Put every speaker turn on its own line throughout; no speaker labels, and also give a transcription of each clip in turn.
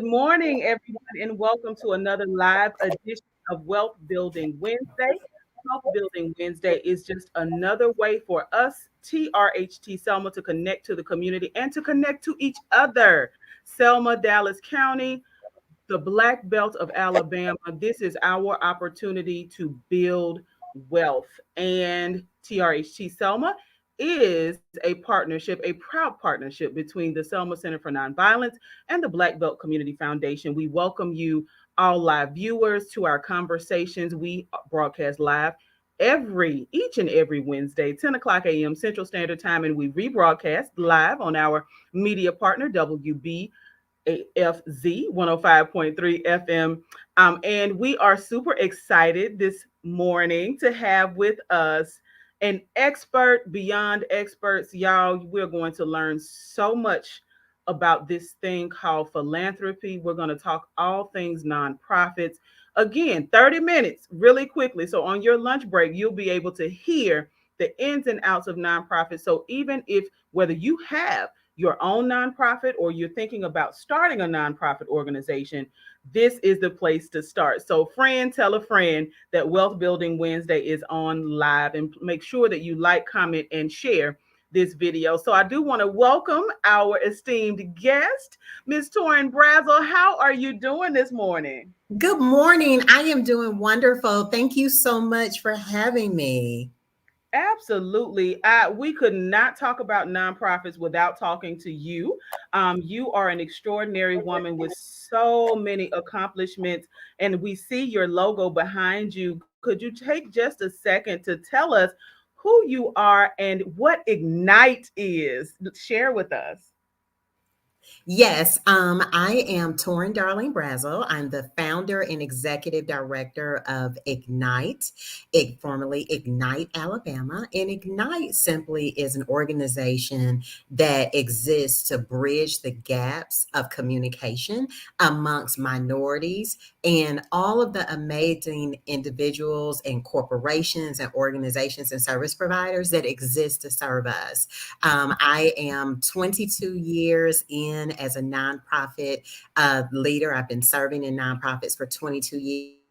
morning, everyone, and welcome to another live edition of Wealth Building Wednesday. Wealth Building Wednesday is just another way for us, TRHT Selma, to connect to the community and to connect to each other. Selma, Dallas County, the Black Belt of Alabama. This is our opportunity to build wealth. And TRHT Selma is a partnership, a proud partnership between the Selma Center for Nonviolence and the Black Belt Community Foundation. We welcome you, all live viewers, to our conversations. We broadcast live each and every Wednesday, 10 o'clock a.m. Central Standard Time, and we rebroadcast live on our media partner, WB AFZ 105.3 FM. And we are super excited this morning to have with us an expert beyond experts. Y'all, we're going to learn so much about this thing called philanthropy. We're going to talk all things nonprofits. Again, 30 minutes really quickly. So on your lunch break, you'll be able to hear the ins and outs of nonprofits. So even if whether you have your own nonprofit or you're thinking about starting a nonprofit organization, this is the place to start. So friend, tell a friend that Wealth Building Wednesday is on live, and make sure that you like, comment, and share this video. So I do want to welcome our esteemed guest, Ms. Torin Brazzle. How are you doing this morning?
Good morning. I am doing wonderful. Thank you so much for having me.
Absolutely. We could not talk about nonprofits without talking to you. You are an extraordinary woman with so many accomplishments, and we see your logo behind you. Could you take just a second to tell us who you are and what Ignite is? Share with us.
Yes, I am Torin Brazzle. I'm the founder and executive director of Ignite, formerly Ignite Alabama. And Ignite simply is an organization that exists to bridge the gaps of communication amongst minorities and all of the amazing individuals and corporations and organizations and service providers that exist to serve us. I am 22 years in as a nonprofit leader. I've been serving in nonprofits for 22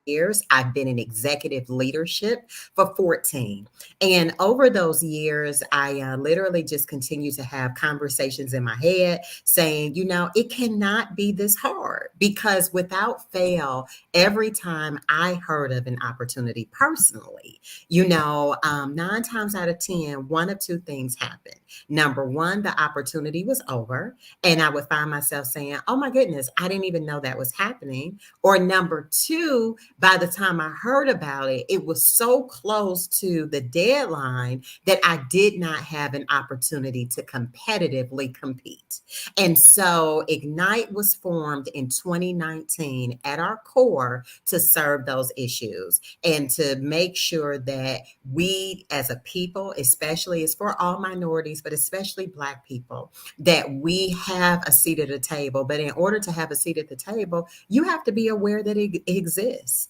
years. I've been in executive leadership for 14. And over those years, I literally just continue to have conversations in my head saying, it cannot be this hard, because without fail, every time I heard of an opportunity personally, 9 times out of 10, one of two things happened. Number one, the opportunity was over, and I would find myself saying, oh my goodness, I didn't even know that was happening. Or number two, by the time I heard about it, it was so close to the deadline that I did not have an opportunity to competitively compete. And so Ignite was formed in 2019 at our core to serve those issues and to make sure that we as a people, especially it's for all minorities, but especially Black people, that we have a seat at the table. But in order to have a seat at the table, you have to be aware that it exists.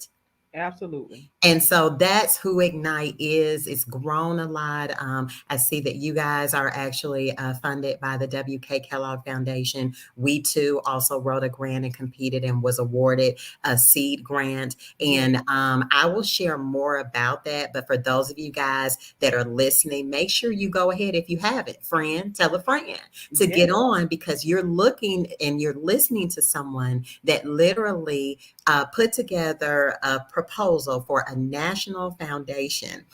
Absolutely.
And so that's who Ignite is. It's grown a lot. I see that you guys are actually funded by the W.K. Kellogg Foundation. We too also wrote a grant and competed and was awarded a seed grant. And I will share more about that. But for those of you guys that are listening, make sure you go ahead, if you haven't, friend, tell a friend to get on, because you're looking and you're listening to someone that literally put together a proposal for a national foundation,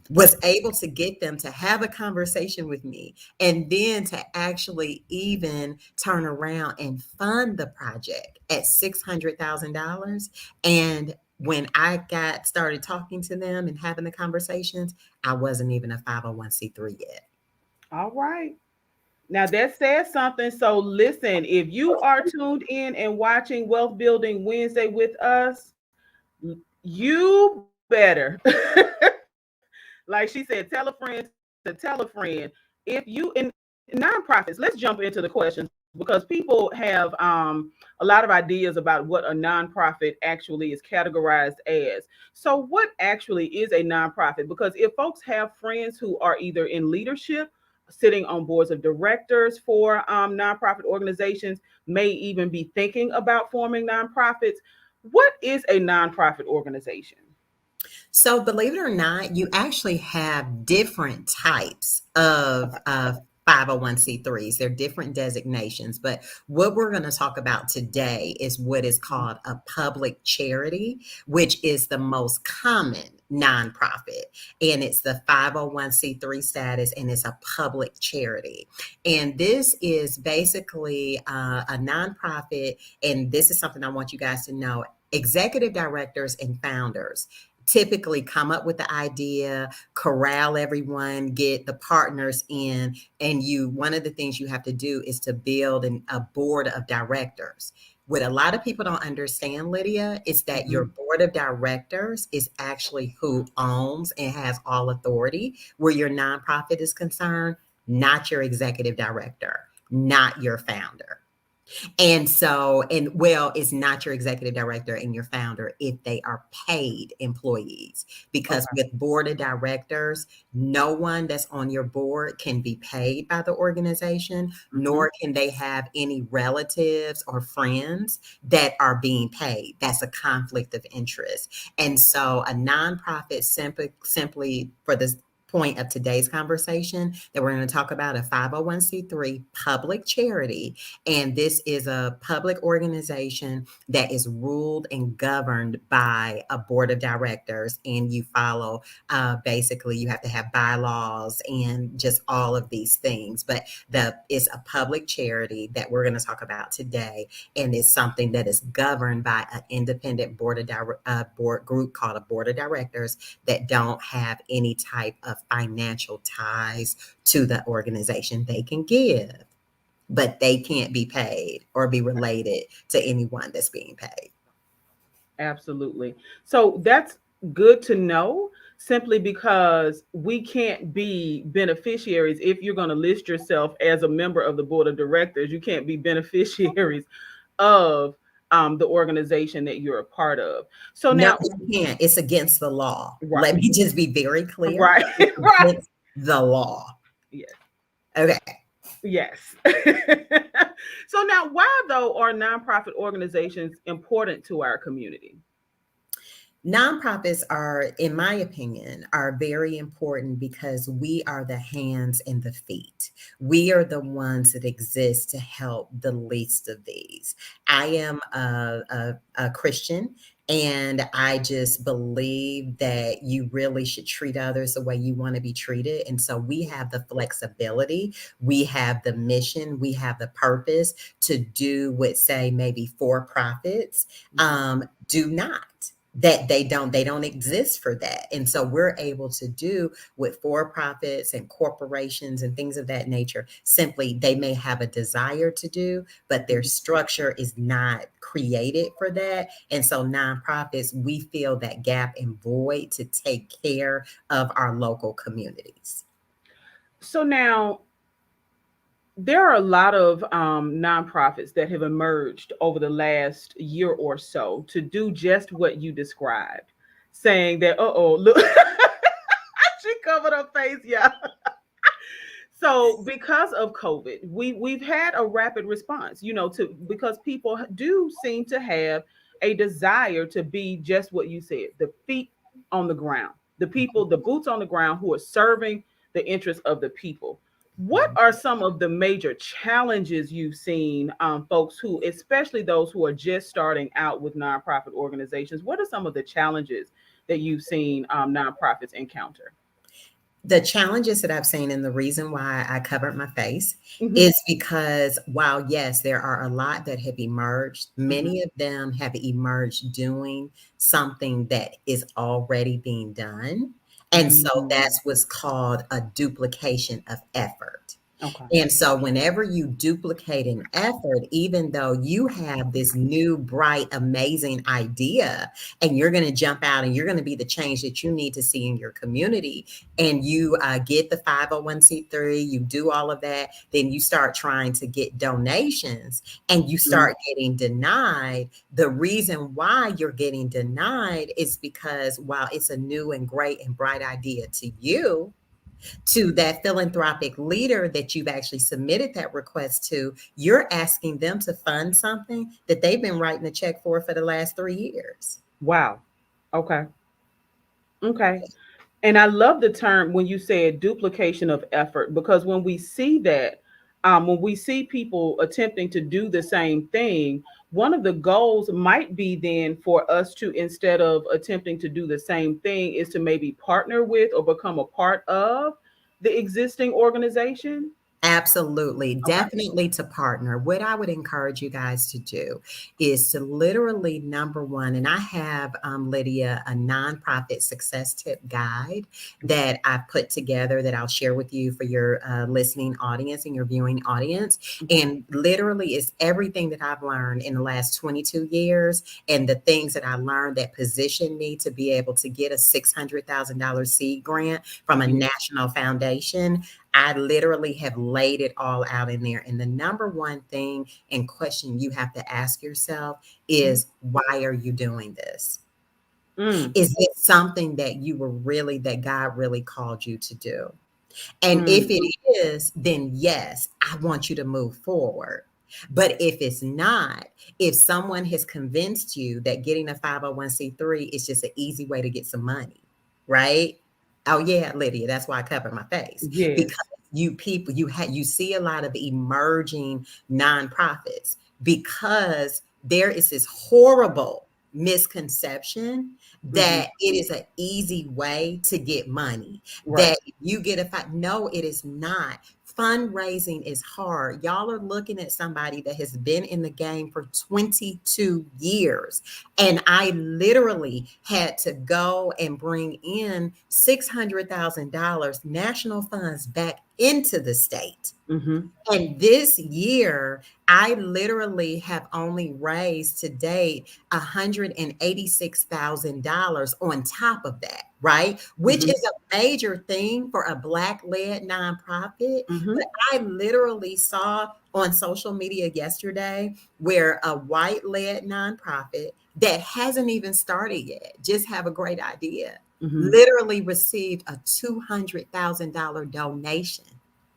was able to get them to have a conversation with me, and then to actually even turn around and fund the project at $600,000. And when I got started talking to them and having the conversations, I wasn't even a 501c3 yet.
All right. Now that says something. So listen, if you are tuned in and watching Wealth Building Wednesday with us, you better, like she said, tell a friend to tell a friend. If you in nonprofits, let's jump into the questions, because people have a lot of ideas about what a nonprofit actually is categorized as. So what actually is a nonprofit? Because if folks have friends who are either in leadership, sitting on boards of directors for nonprofit organizations, may even be thinking about forming nonprofits. What is a nonprofit organization?
So, believe it or not, you actually have different types
Okay.
of 501c3s. They're different designations. But what we're going to talk about today is what is called a public charity, which is the most common nonprofit. And it's the 501c3 status, and it's a public charity. And this is basically a nonprofit. And this is something I want you guys to know. Executive directors and founders typically come up with the idea, corral everyone, get the partners in, and you one of the things you have to do is to build a board of directors. What a lot of people don't understand, Lydia, is that your
Mhm.
board of directors is actually who owns and has all authority where your nonprofit is concerned, not your executive director, not your founder. And so, and well, it's not your executive director and your founder if they are paid employees. Because
Okay.
with board of directors, no one that's on your board can be paid by the organization,
Mhm.
nor can they have any relatives or friends that are being paid. That's a conflict of interest. And so a nonprofit simply for this point of today's conversation that we're going to talk about, a 501c3 public charity, and this is a public organization that is ruled and governed by a board of directors. And you follow, basically, you have to have bylaws and just all of these things. But it's a public charity that we're going to talk about today. And it's something that is governed by an independent board group called a board of directors that don't have any type of financial ties to the organization. They can give, but they can't be paid or be related to anyone that's being paid.
Absolutely. So that's good to know, simply because we can't be beneficiaries. If you're going to list yourself as a member of the board of directors, you can't be beneficiaries of the organization that you're a part of. So
No,
now,
you can't. It's against the law.
right,
Let me just be very clear.
right,
It's
right.
against the law.
Yes,
Okay.
yes. So now, why though are nonprofit organizations important to our community?
Nonprofits are, in my opinion, are very important because we are the hands and the feet. We are the ones that exist to help the least of these. I am a Christian, and I just believe that you really should treat others the way you want to be treated. And so we have the flexibility, we have the mission, we have the purpose to do what, say, maybe for profits
Mhm.
do not, that they don't exist for that. And so we're able to do with for profits and corporations and things of that nature. Simply, they may have a desire to do, but their
Mhm.
structure is not created for that. And so nonprofits, we fill that gap and void to take care of our local communities.
So now, there are a lot of nonprofits that have emerged over the last year or so to do just what you described, saying that, oh, look, she covered her face, yeah. So because of COVID, we've had a rapid response, to because people do seem to have a desire to be just what you said, the feet on the ground, the people, the boots on the ground who are serving the interests of the people. What are some of the major challenges you've seen, folks who, especially those who are just starting out with nonprofit organizations? What are some of the challenges that you've seen nonprofits encounter?
The challenges that I've seen, and the reason why I covered my face,
Hmm.
is because while, yes, there are a lot that have emerged,
Hmm.
many of them have emerged doing something that is already being done. And so
Mm.
that's what's called a duplication of effort.
Okay.
And so, whenever you duplicate an effort, even though you have this new, bright, amazing idea, and you're going to jump out and you're going to be the change that you need to see in your community, and you get the 501c3, you do all of that, then you start trying to get donations and you
Mhm.
start getting denied. The reason why you're getting denied is because while it's a new and great and bright idea to you, To that philanthropic leader that you've actually submitted that request to, you're asking them to fund something that they've been writing a check for the last 3 years.
Wow. Okay. Okay. And I love the term when you said duplication of effort, because when we see that, when we see people attempting to do the same thing, one of the goals might be then for us to, instead of attempting to do the same thing, is to maybe partner with or become a part of the existing organization.
Absolutely.
Okay.
Definitely to partner. What I would encourage you guys to do is to literally, number one, and I have, Lydia, a nonprofit success tip guide that I've put together that I'll share with you for your listening audience and your viewing audience.
Mhm.
And literally, is everything that I've learned in the last 22 years and the things that I learned that positioned me to be able to get a $600,000 seed grant from a
Yes.
national foundation. I literally have laid it all out in there. And the number one thing and question you have to ask yourself
Mhm.
is, why are you doing this?
Mm,
Is it something that you were really, that God really called you to do? And if
mm,
it is, then yes, I want you to move forward. But if it's not, if someone has convinced you that getting a 501c3 is just an easy way to get some money, right? Oh yeah, Lydia, that's why I cover my face, because
yes.
you people, you see a lot of emerging nonprofits because there is this horrible misconception
Hmm.
that it is an easy way to get money,
Right.
that you get a fight. No, it is not. Fundraising is hard. Y'all are looking at somebody that has been in the game for 22 years. And I literally had to go and bring in $600,000 national funds back into the state.
Hmm.
And this year, I literally have only raised to date $186,000 on top of that, right? Which
Hmm.
is a major thing for a Black led nonprofit. But
Hmm.
I literally saw on social media yesterday where a white led nonprofit that hasn't even started yet, just have a great idea,
Hmm.
literally received a $200,000 donation,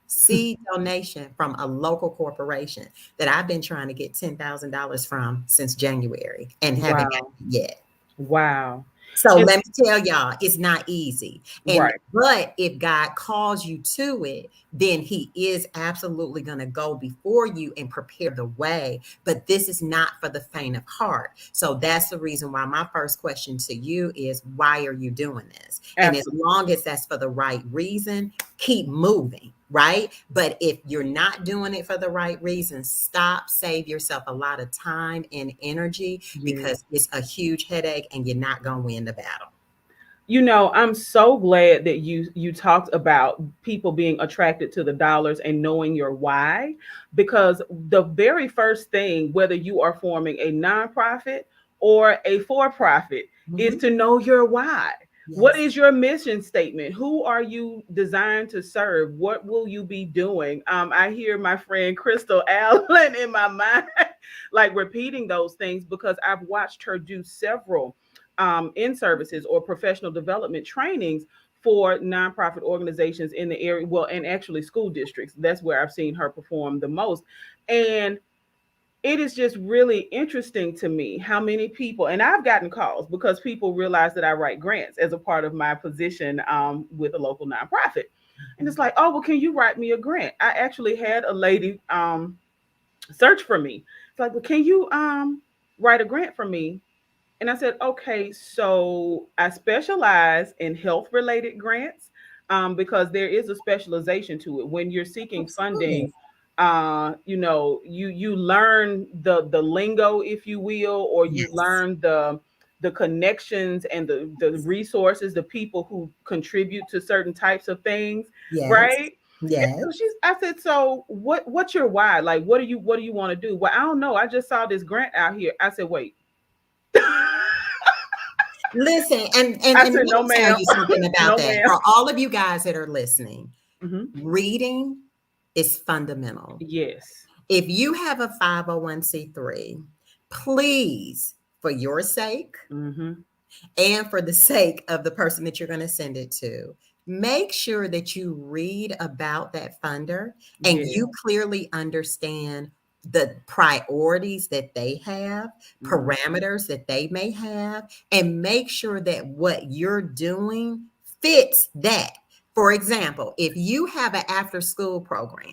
seed donation from a local corporation that I've been trying to get $10,000 from since January and haven't got
Wow.
it yet.
Wow.
So
And
let me tell y'all, it's not easy. And
right.
but if God calls you to it, then he is absolutely going to go before you and prepare the way. But this is not for the faint of heart. So that's the reason why my first question to you is, why are you doing this? And as
Absolutely.
long as that's for the right reason, keep moving, right? But if you're not doing it for the right reason, stop, save yourself a lot of time and energy,
Yes.
because it's a huge headache and you're not going to win the battle.
I'm so glad that you talked about people being attracted to the dollars and knowing your why, because the very first thing, whether you are forming a nonprofit or a for-profit, is
Mhm.
to know your why. What
Yes.
is your mission statement? Who are you designed to serve? What will you be doing? I hear my friend Crystal Allen in my mind, like repeating those things because I've watched her do several in services or professional development trainings for nonprofit organizations in the area. Well, and actually school districts. That's where I've seen her perform the most. And it is just really interesting to me how many people, and I've gotten calls because people realize that I write grants as a part of my position with a local nonprofit. And it's
Mhm.
like, oh, well, can you write me a grant? I actually had a lady search for me. It's like, well, can you write a grant for me? And I said, okay, so I specialize in health related grants because there is a specialization to it. When you're seeking
Absolutely.
funding, you learn the lingo, if you will, or you
Yes.
learn the connections and the resources, the people who contribute to certain types of things,
Yes.
right? And
Yes.
so I said, so what's your why? Like, what do you want to do? Well, I don't know. I just saw this grant out here. I said, wait.
Listen, and
I
let
said, no,
me tell
ma'am.
you something about
No,
that.
ma'am.
For all of you guys that are listening,
Hmm.
reading is fundamental.
Yes.
If you have a 501c3, please, for your sake
Hmm.
and for the sake of the person that you're going to send it to, make sure that you read about that funder and
Yeah.
you clearly understand the priorities that they have,
Mhm.
parameters that they may have, and make sure that what you're doing fits that. For example, if you have an after school program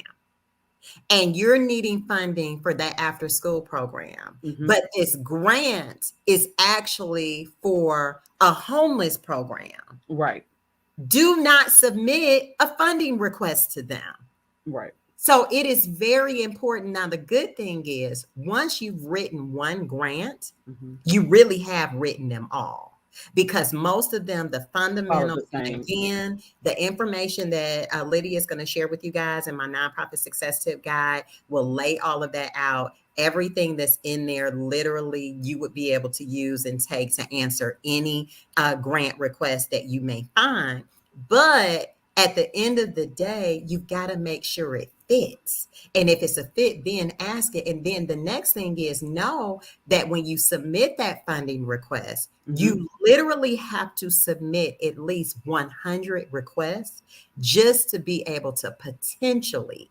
and you're needing funding for that after school program,
Mhm.
but this grant is actually for a homeless program,
Right.
do not submit a funding request to them.
Right.
So it is very important. Now, the good thing is, once you've written one grant,
Mhm.
you really have written them all because most of them, the
Follow
fundamentals,
the
and
same.
again, the information that Lydia is going to share with you guys in my nonprofit success tip guide will lay all of that out. Everything that's in there, literally, you would be able to use and take to answer any grant request that you may find. But at the end of the day, you've got to make sure it fits. And if it's a fit, then ask it. And then the next thing is know that when you submit that funding request,
Mhm.
you literally have to submit at least 100 requests just to be able to potentially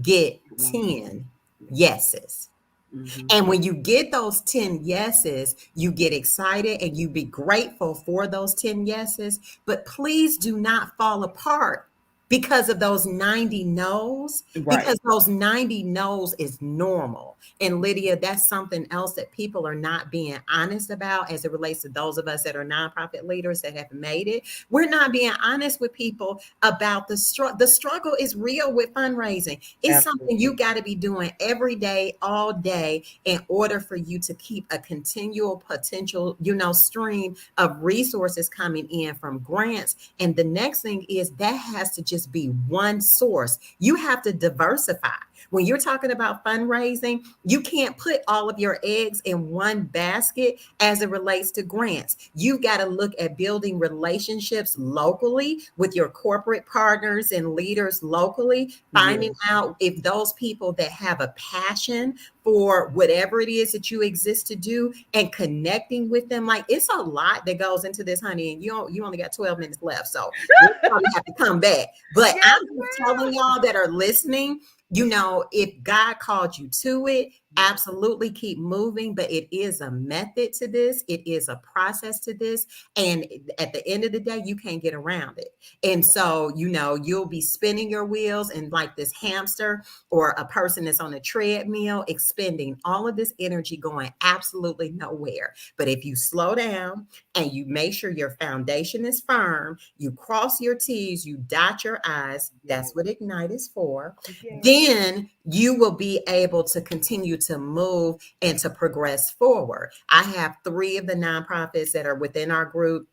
get
One.
10
Yeah.
yeses.
Mhm.
And when you get those 10 yeses, you get excited and you be grateful for those 10 yeses. But please do not fall apart because of those 90 no's,
Right.
because those 90 no's is normal. And Lydia, that's something else that people are not being honest about as it relates to those of us that are nonprofit leaders that have made it. We're not being honest with people about the struggle. The struggle is real with fundraising. It's something
Absolutely.
you got to be doing every day, all day, in order for you to keep a continual potential, stream of resources coming in from grants. And the next thing is that has to just be one source. You have to diversify. When you're talking about fundraising, you can't put all of your eggs in one basket as it relates to grants. You've got to look at building relationships locally with your corporate partners and leaders locally,
Yeah.
finding out if those people that have a passion for whatever it is that you exist to do and connecting with them. Like it's a lot that goes into this, honey. And you only got 12 minutes left. So we'll probably have to come back. But
Yes,
I'm just telling
ma'am.
y'all that are listening, if God called you to it,
Yeah.
absolutely keep moving. But it is a method to this, it is a process to this. And at the end of the day, you can't get around it. And so, you'll be spinning your wheels and like this hamster or a person that's on a treadmill, expending all of this energy going absolutely nowhere. But if you slow down and you make sure your foundation is firm, you cross your T's, you dot your I's,
Yeah.
that's what Ignite is for,
Yeah.
then you will be able to continue to move and to progress forward. I have 3 of the nonprofits that are within our group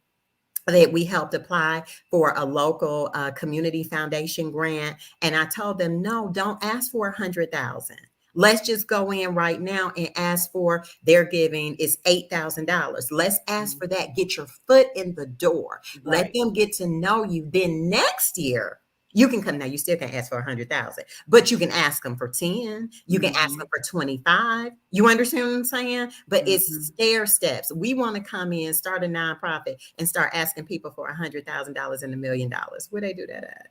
that we helped apply for a local community foundation grant. And I told them, no, don't ask for 100,000. Let's just go in right now and ask for their giving is $8,000. Let's ask
Mhm.
for that. Get your foot in the door. Let
Right.
them get to know you. Then next year, you can come. Now you still can't ask for 100,000, but you can ask them for 10. You can ask them
Mhm.
for 25. You understand what I'm saying? But it's
Mhm.
stair steps. We want to come in, start a nonprofit, and start asking people for $100,000 and $1 million. Where they do that at?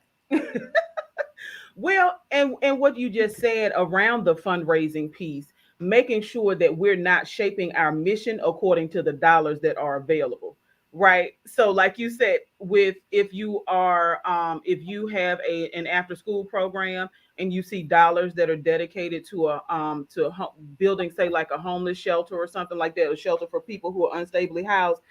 Well, and what you just said around the fundraising piece, making sure that we're not shaping our mission according to the dollars that are available, right? So, like you said, with if you have an after school program and you see dollars that are dedicated to building, say like a homeless shelter or something like that, a shelter for people who are unstably housed,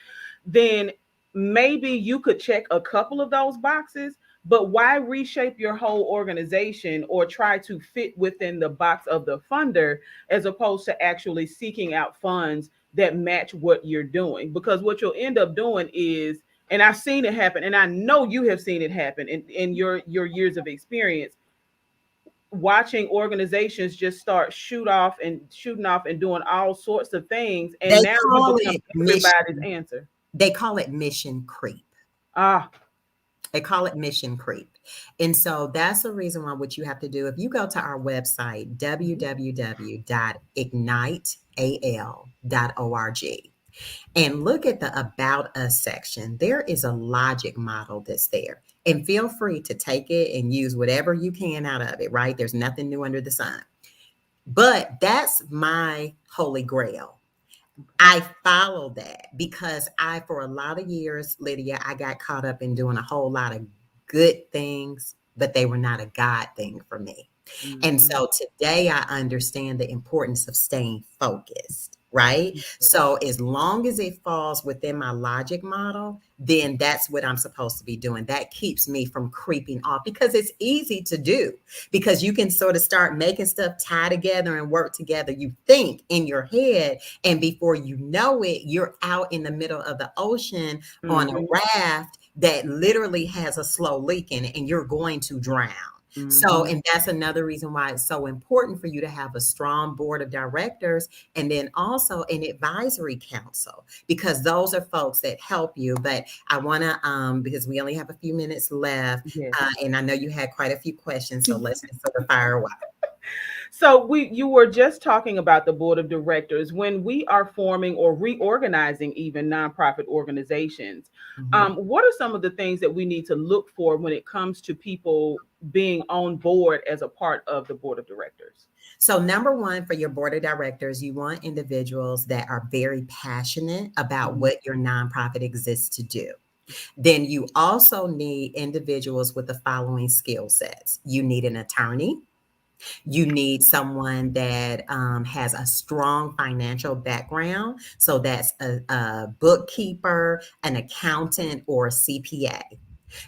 then maybe you could check a couple of those boxes, but why reshape your whole organization or try to fit within the box of the funder as opposed to actually seeking out funds that match what you're doing? Because what you'll end up doing is, and I've seen it happen, and I know you have seen it happen in your years of experience, watching organizations just start shooting off and doing all sorts of things, and
They
now you
call
become
it
everybody's
mission.
answer.
They call it mission creep.
Ah.
They call it mission creep. And so that's the reason why what you have to do. If you go to our website,
Mhm.
www.igniteal.org, and look at the About Us section, there is a logic model that's there. And feel free to take it and use whatever you can out of it, right? There's nothing new under the sun. But that's my holy grail.
Okay.
I follow that because for a lot of years, Lydia, I got caught up in doing a whole lot of good things, but they were not a God thing for me. And
Mm-hmm.
so today I understand the importance of staying focused, right? So as long as it falls within my logic model, then that's what I'm supposed to be doing. That keeps me from creeping off because it's easy to do because you can sort of start making stuff tie together and work together. You think in your head, and before you know it, you're out in the middle of the ocean on a
Mm-hmm.
raft that literally has a slow leak in it and you're going to drown. So,
Mm-hmm.
and that's another reason why it's so important for you to have a strong board of directors and then also an advisory council, because those are folks that help you. But I want to, because we only have a few minutes left,
Yes.
and I know you had quite a few questions, so let's just sort of fire away.
So you were just talking about the board of directors when we are forming or reorganizing even nonprofit organizations.
Mhm.
What are some of the things that we need to look for when it comes to people being on board as a part of the board of directors?
So, number one, for your board of directors, you want individuals that are very passionate about
Mhm.
what your nonprofit exists to do. Then you also need individuals with the following skill sets. You need an attorney. You need someone that has a strong financial background. So that's a bookkeeper, an accountant, or a CPA.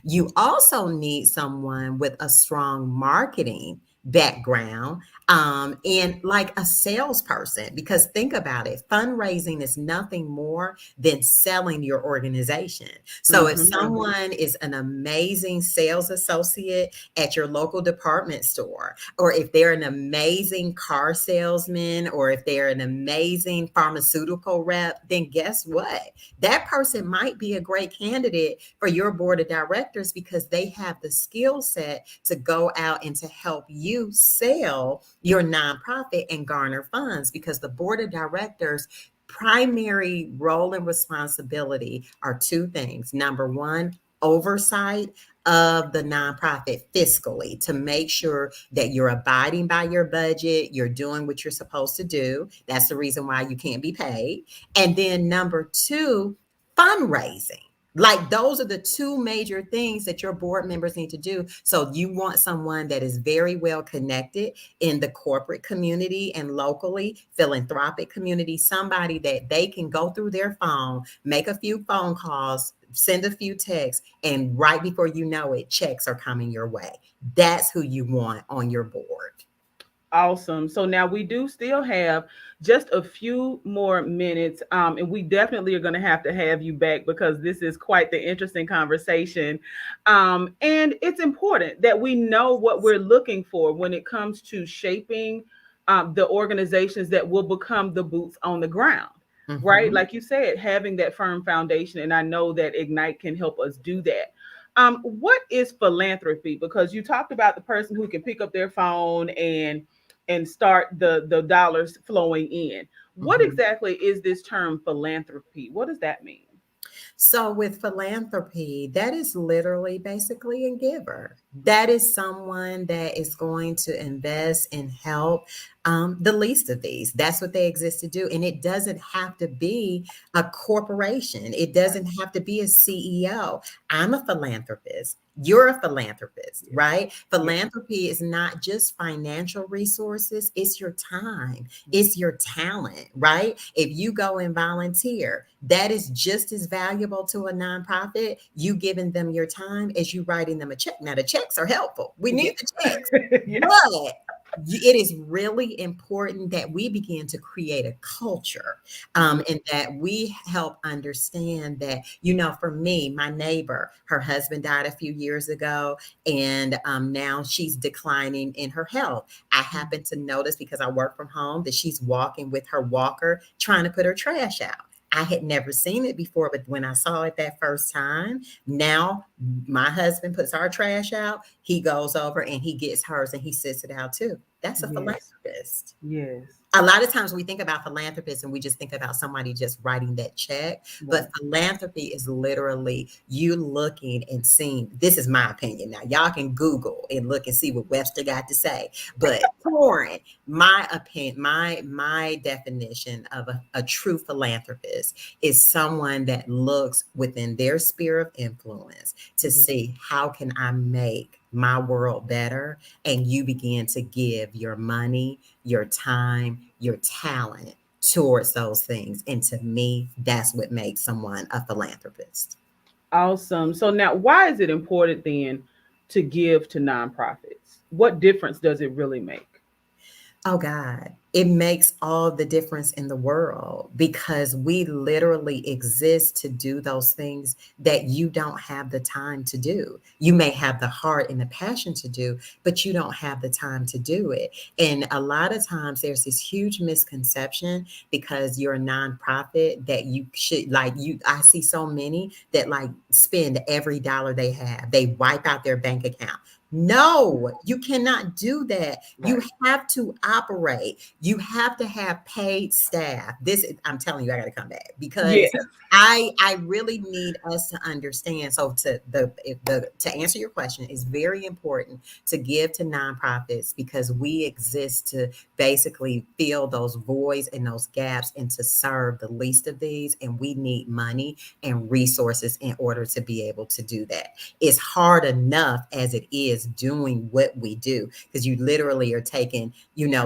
You also need someone with a strong marketing background and like a salesperson, because think about it, fundraising is nothing more than selling your organization. So if
Mhm.
someone is an amazing sales associate at your local department store, or if they're an amazing car salesman, or if they're an amazing pharmaceutical rep, then guess what? That person might be a great candidate for your board of directors because they have the skill set to go out and to help you sell your nonprofit and garner funds, because the board of directors primary role and responsibility are two things. Number one, oversight of the nonprofit fiscally to make sure that you're abiding by your budget, you're doing what you're supposed to do. That's the reason why you can't be paid. And then number two, fundraising. Like those are the two major things that your board members need to do. So you want someone that is very well connected in the corporate community and locally, philanthropic community, somebody that they can go through their phone, make a few phone calls, send a few texts, and right before you know it, checks are coming your way. That's who you want on your board.
Awesome. So now we do still have just a few more minutes, and we definitely are going to have you back because this is quite the interesting conversation. And it's important that we know what we're looking for when it comes to shaping the organizations that will become the boots on the ground. Right,
Mhm.
like you said, having that firm foundation, and I know that Ignite can help us do that. What is philanthropy? Because you talked about the person who can pick up their phone and start the dollars flowing in. What
Mhm.
exactly is this term philanthropy? What does that mean?
So, with philanthropy, that is literally basically a giver. That is someone that is going to invest and help the least of these. That's what they exist to do. And it doesn't have to be a corporation, it doesn't have to be a CEO. I'm a philanthropist. You're a philanthropist,
Yes.
right?
Yes.
Philanthropy is not just financial resources, it's your time, it's your talent, right? If you go and volunteer, that is just as valuable to a nonprofit, you giving them your time, as you writing them a check. Now, the checks are helpful. We
Yeah.
need the checks.
Yeah.
But it is really important that we begin to create a culture
Mhm.
and that we help understand that, you know, for me, my neighbor, her husband died a few years ago, and now she's declining in her health. I happen to notice because I work from home that she's walking with her walker trying to put her trash out. I had never seen it before, but when I saw it that first time, now my husband puts our trash out, he goes over and he gets hers and he sits it out too. That's a
Yes.
philanthropist.
Yes.
A lot of times we think about philanthropists and we just think about somebody just writing that check. But
Right.
philanthropy is literally you looking and seeing. This is my opinion. Now, y'all can Google and look and see what Webster got to say. But Torin, my opinion, my definition of a true philanthropist is someone that looks within their sphere of influence to
Mhm.
see how can I make my world better, and you begin to give your money, your time, your talent towards those things. And to me, that's what makes someone a philanthropist.
Awesome. So now, why is it important then to give to nonprofits? What difference does it really make?
Oh God, it makes all the difference in the world because we literally exist to do those things that you don't have the time to do. You may have the heart and the passion to do, but you don't have the time to do it. And a lot of times there's this huge misconception because you're a nonprofit that you should like you I see so many that like spend every dollar they have. They wipe out their bank account. No, you cannot do that. You
Right.
have to operate. You have to have paid staff. I'm telling you, I got to come back
Yeah.
because I really need us to understand. So to answer your question, it's very important to give to nonprofits because we exist to basically fill those voids and those gaps and to serve the least of these. And we need money and resources in order to be able to do that. It's hard enough as it is doing what we do because you literally are taking,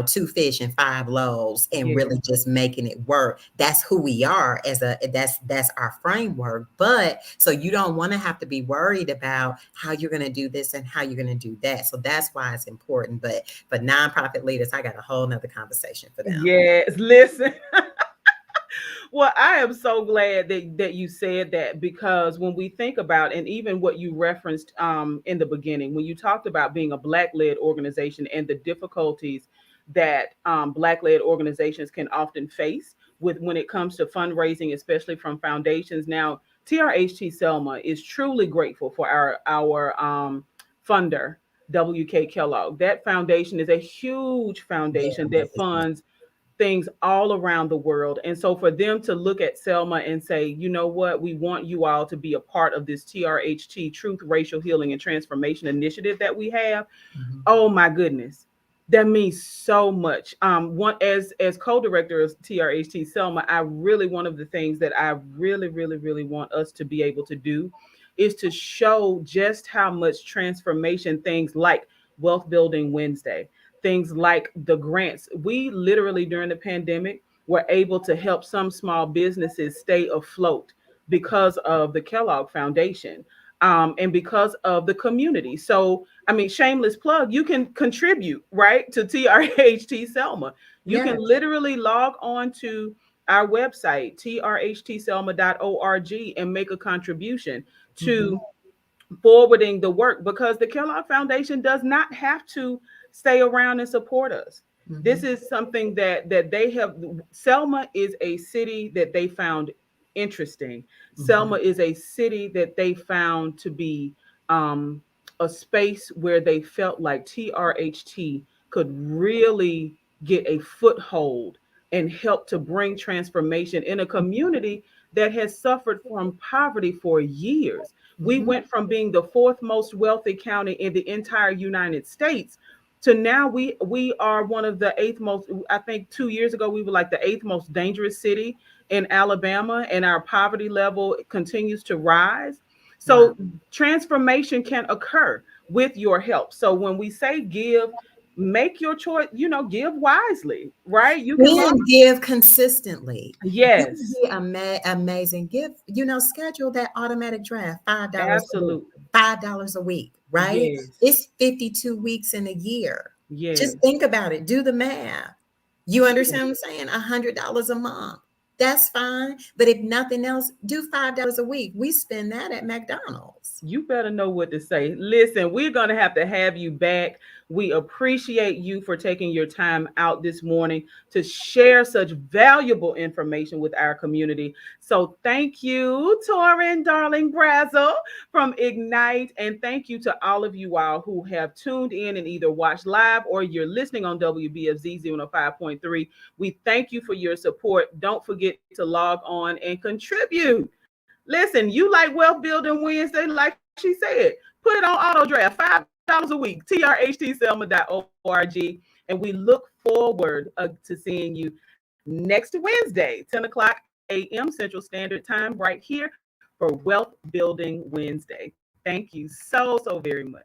two fish and five loaves and
Yeah.
really just making it work. That's who we are that's our framework. But so you don't want to have to be worried about how you're going to do this and how you're going to do that. So that's why it's important. But for nonprofit leaders, I got a whole nother conversation for them.
Yes. Listen. Well, I am so glad that you said that because when we think about and even what you referenced in the beginning, when you talked about being a Black led organization and the difficulties that Black led organizations can often face with when it comes to fundraising, especially from foundations. Now, TRHT Selma is truly grateful for our funder, WK Kellogg. That foundation is a huge foundation that
Yes.
funds things all around the world. And so for them to look at Selma and say, you know what, we want you all to be a part of this TRHT, Truth, Racial Healing, and Transformation initiative that we have.
Mhm.
Oh my goodness. That means so much. One as co-director of TRHT Selma, I really one of the things that I really want us to be able to do is to show just how much transformation things like Wealth Building Wednesday, things like the grants. We literally during the pandemic were able to help some small businesses stay afloat because of the Kellogg Foundation and because of the community. So, I mean, shameless plug, you can contribute, right, to TRHT Selma. You can
Yes.
literally log on to our website, trhtselma.org, and make a contribution
Mhm.
to forwarding the work because the Kellogg Foundation does not have to stay around and support us. This
Mhm.
is something that they have. Selma is a city that they found interesting. Selma
Mhm.
is a city that they found to be um, a space where they felt like TRHT could really get a foothold and help to bring transformation in a community that has suffered from poverty for years. We
Mhm.
went from being the fourth most wealthy county in the entire United States to now we are one of the eighth most. I think 2 years ago we were like the eighth most dangerous city in Alabama, and our poverty level continues to rise.
Wow.
So transformation can occur with your help. So when we say give, make your choice. Give wisely, right? You can log.
And give consistently. You can
Yes,
be amazing. Give, schedule that automatic draft, $5 a week,
absolutely.
$5 a week, right?
Yes,
It's 52 weeks in a year. Just
yes.
think about it. Do the math. You
Yes.
understand what I'm saying? $100 a month. That's fine. But if nothing else, do $5 a week. We spend that at McDonald's.
You better know what to say. Listen, we're going to have you back. We appreciate you for taking your time out this morning to share such valuable information with our community. So thank you, Torin Darling Brazzle from Ignite. And thank you to all of you all who have tuned in and either watched live or you're listening on WBFZ 105.3. We thank you for your support. Don't forget to log on and contribute. Listen, you like Wealth Building Wednesday, like she said, put it on auto draft, $5 a week, trhtselma.org. And we look forward to seeing you next Wednesday, 10 o'clock a.m. Central Standard Time, right here for Wealth Building Wednesday. Thank you so, so very much.